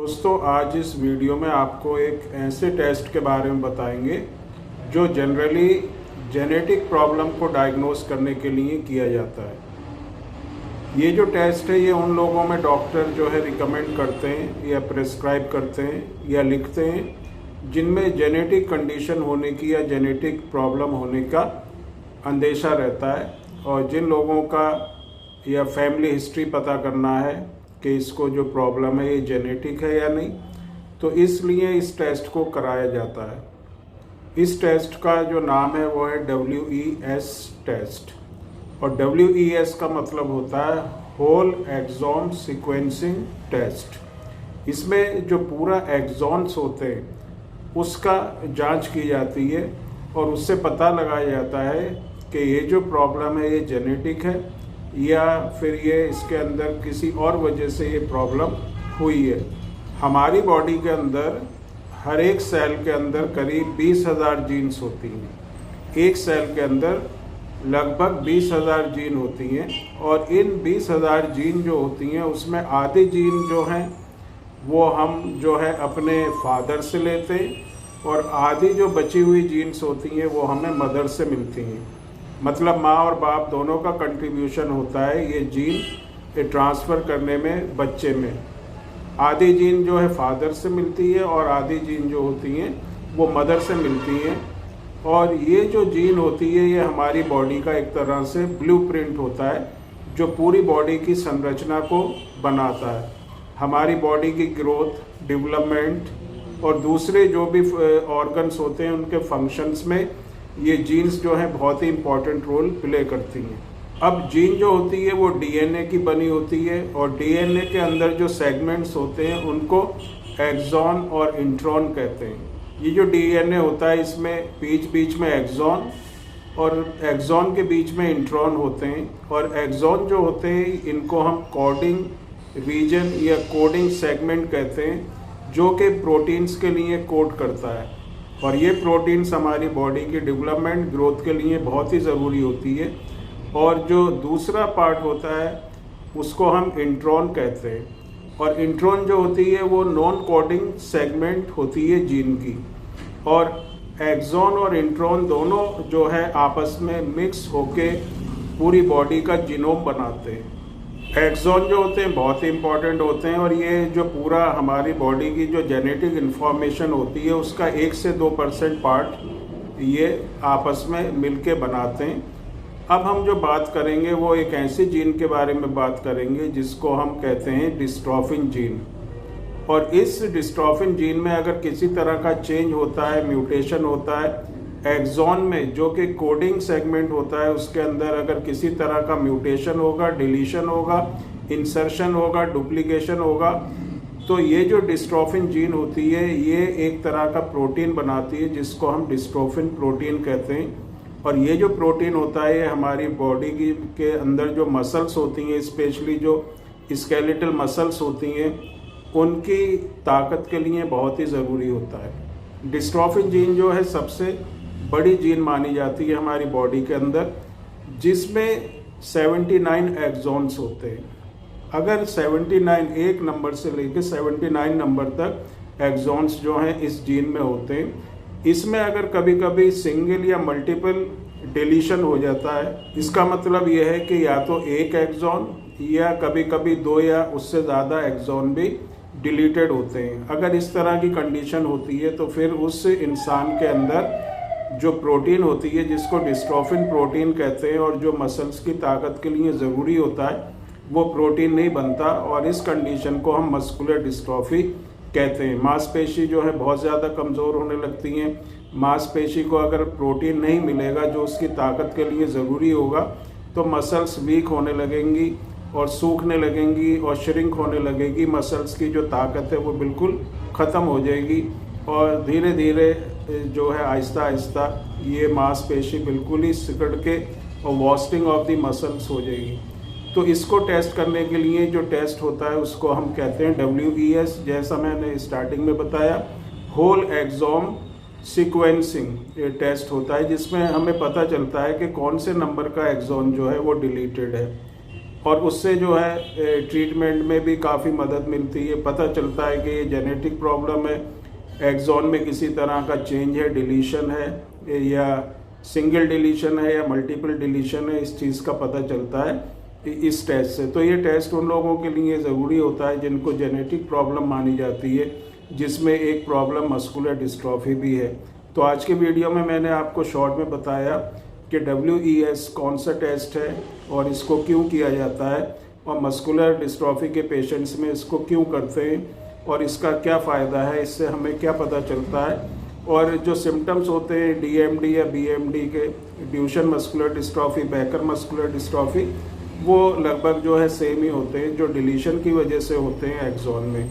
दोस्तों, आज इस वीडियो में आपको एक ऐसे टेस्ट के बारे में बताएंगे जो जनरली जेनेटिक प्रॉब्लम को डायग्नोस करने के लिए किया जाता है। ये जो टेस्ट है ये उन लोगों में डॉक्टर जो है रिकमेंड करते हैं या प्रेस्क्राइब करते हैं या लिखते हैं जिनमें जेनेटिक कंडीशन होने की या जेनेटिक प्रॉब्लम होने का अंदेशा रहता है, और जिन लोगों का या फैमिली हिस्ट्री पता करना है कि इसको जो प्रॉब्लम है ये जेनेटिक है या नहीं, तो इसलिए इस टेस्ट को कराया जाता है। इस टेस्ट का जो नाम है वो है WES टेस्ट, और WES का मतलब होता है होल एक्सोम सीक्वेंसिंग टेस्ट। इसमें जो पूरा एक्सॉन्स होते हैं उसका जांच की जाती है और उससे पता लगाया जाता है कि ये जो प्रॉब्लम है ये जेनेटिक है या फिर ये इसके अंदर किसी और वजह से ये प्रॉब्लम हुई है। हमारी बॉडी के अंदर हर एक सेल के अंदर करीब 20,000 जीन्स होती हैं। एक सेल के अंदर लगभग 20,000 जीन होती हैं, और इन 20,000 जीन जो होती हैं उसमें आधी जीन जो हैं वो हम जो है अपने फादर से लेते हैं, और आधी जो बची हुई जीन्स होती हैं वो हमें मदर से मिलती हैं। मतलब माँ और बाप दोनों का कंट्रीब्यूशन होता है ये जीन ट्रांसफ़र करने में बच्चे में। आधी जीन जो है फादर से मिलती है और आधी जीन जो होती हैं वो मदर से मिलती हैं, और ये जो जीन होती है ये हमारी बॉडी का एक तरह से ब्लूप्रिंट होता है जो पूरी बॉडी की संरचना को बनाता है। हमारी बॉडी की ग्रोथ, डेवलपमेंट और दूसरे जो भी ऑर्गन्स होते हैं उनके फंक्शंस में ये जीन्स जो है बहुत ही इम्पोर्टेंट रोल प्ले करती हैं। अब जीन जो होती है वो डीएनए की बनी होती है, और डीएनए के अंदर जो सेगमेंट्स होते हैं उनको एक्सॉन और इंट्रॉन कहते हैं। ये जो डीएनए होता है इसमें बीच बीच में एक्सॉन और एक्सॉन के बीच में इंट्रॉन होते हैं, और एक्सॉन जो होते हैं इनको हम कोडिंग रीजन या कोडिंग सेगमेंट कहते हैं, जो कि प्रोटीन्स के लिए कोड करता है। और ये प्रोटीन्स हमारी बॉडी की डेवलपमेंट ग्रोथ के लिए बहुत ही ज़रूरी होती है। और जो दूसरा पार्ट होता है उसको हम इंट्रॉन कहते हैं, और इंट्रॉन जो होती है वो नॉन कोडिंग सेगमेंट होती है जीन की। और एक्सॉन और इंट्रॉन दोनों जो है आपस में मिक्स होके पूरी बॉडी का जीनोम बनाते हैं। एक्सॉन जो होते हैं बहुत ही इंपॉर्टेंट होते हैं, और ये जो पूरा हमारी बॉडी की जो जेनेटिक इन्फॉर्मेशन होती है उसका 1 से 2% पार्ट ये आपस में मिलके बनाते हैं। अब हम जो बात करेंगे वो एक ऐसी जीन के बारे में बात करेंगे जिसको हम कहते हैं डिस्ट्रोफिन जीन। और इस डिस्ट्रोफिन जीन में अगर किसी तरह का चेंज होता है, म्यूटेशन होता है एक्सॉन में, जो कि कोडिंग सेगमेंट होता है, उसके अंदर अगर किसी तरह का म्यूटेशन होगा, डिलीशन होगा, इंसर्शन होगा, डुप्लीकेशन होगा, तो ये जो डिस्ट्रोफिन जीन होती है ये एक तरह का प्रोटीन बनाती है जिसको हम डिस्ट्रोफिन प्रोटीन कहते हैं। और ये जो प्रोटीन होता है ये हमारी बॉडी की के अंदर जो मसल्स होती हैं, स्पेशली जो स्केलेटल मसल्स होती हैं, उनकी ताकत के लिए बहुत ही ज़रूरी होता है। डिस्ट्रोफिन जीन जो है सबसे बड़ी जीन मानी जाती है हमारी बॉडी के अंदर, जिसमें 79 एक्सॉन्स होते हैं। अगर 79 एक नंबर से लेकर 79 नंबर तक एक्सॉन्स जो हैं इस जीन में होते हैं, इसमें अगर कभी कभी सिंगल या मल्टीपल डिलीशन हो जाता है, इसका मतलब यह है कि या तो एक एक्सॉन या कभी कभी 2 या उससे ज़्यादा एक्सॉन भी डिलीटेड होते हैं। अगर इस तरह की कंडीशन होती है तो फिर उस इंसान के अंदर जो प्रोटीन होती है जिसको डिस्ट्रोफिन प्रोटीन कहते हैं और जो मसल्स की ताकत के लिए ज़रूरी होता है वो प्रोटीन नहीं बनता, और इस कंडीशन को हम मस्कुलर डिस्ट्रॉफी कहते हैं। मांसपेशी जो है बहुत ज़्यादा कमज़ोर होने लगती हैं। मांसपेशी को अगर प्रोटीन नहीं मिलेगा जो उसकी ताकत के लिए ज़रूरी होगा, तो मसल्स वीक होने लगेंगी और सूखने लगेंगी और श्रिंक होने लगेगी। मसल्स की जो ताकत है वो बिल्कुल ख़त्म हो जाएगी, और धीरे धीरे जो है आहिस्ता आहिस्ता ये मांसपेशी बिल्कुल ही सिकुड़ के और वॉस्टिंग ऑफ द मसल्स हो जाएगी। तो इसको टेस्ट करने के लिए जो टेस्ट होता है उसको हम कहते हैं WES, जैसा मैंने स्टार्टिंग में बताया, होल एक्सोम सीक्वेंसिंग ये टेस्ट होता है, जिसमें हमें पता चलता है कि कौन से नंबर का एक्सॉन जो है वो डिलीटेड है। और उससे जो है ट्रीटमेंट में भी काफ़ी मदद मिलती है। पता चलता है कि ये जेनेटिक प्रॉब्लम है, एक्सॉन में किसी तरह का चेंज है, डिलीशन है या सिंगल डिलीशन है या मल्टीपल डिलीशन है, इस चीज़ का पता चलता है इस टेस्ट से। तो ये टेस्ट उन लोगों के लिए ज़रूरी होता है जिनको जेनेटिक प्रॉब्लम मानी जाती है, जिसमें एक प्रॉब्लम मस्कुलर डिस्ट्रॉफी भी है। तो आज के वीडियो में मैंने आपको शॉर्ट में बताया कि WES कौन सा टेस्ट है और इसको क्यों किया जाता है, और मस्कुलर डिस्ट्रॉफी के पेशेंट्स में इसको क्यों करते हैं और इसका क्या फ़ायदा है, इससे हमें क्या पता चलता है। और जो सिम्टम्स होते हैं DMD या BMD के, Duchenne muscular dystrophy, Becker muscular dystrophy, वो लगभग जो है सेम ही होते हैं, जो डिलीशन की वजह से होते हैं एक्सॉन में।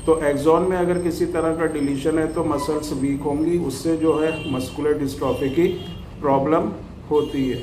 तो एक्सॉन में अगर किसी तरह का डिलीशन है तो मसल्स वीक होंगी, उससे जो है मस्कुलर डिस्ट्रॉफी की प्रॉब्लम होती है।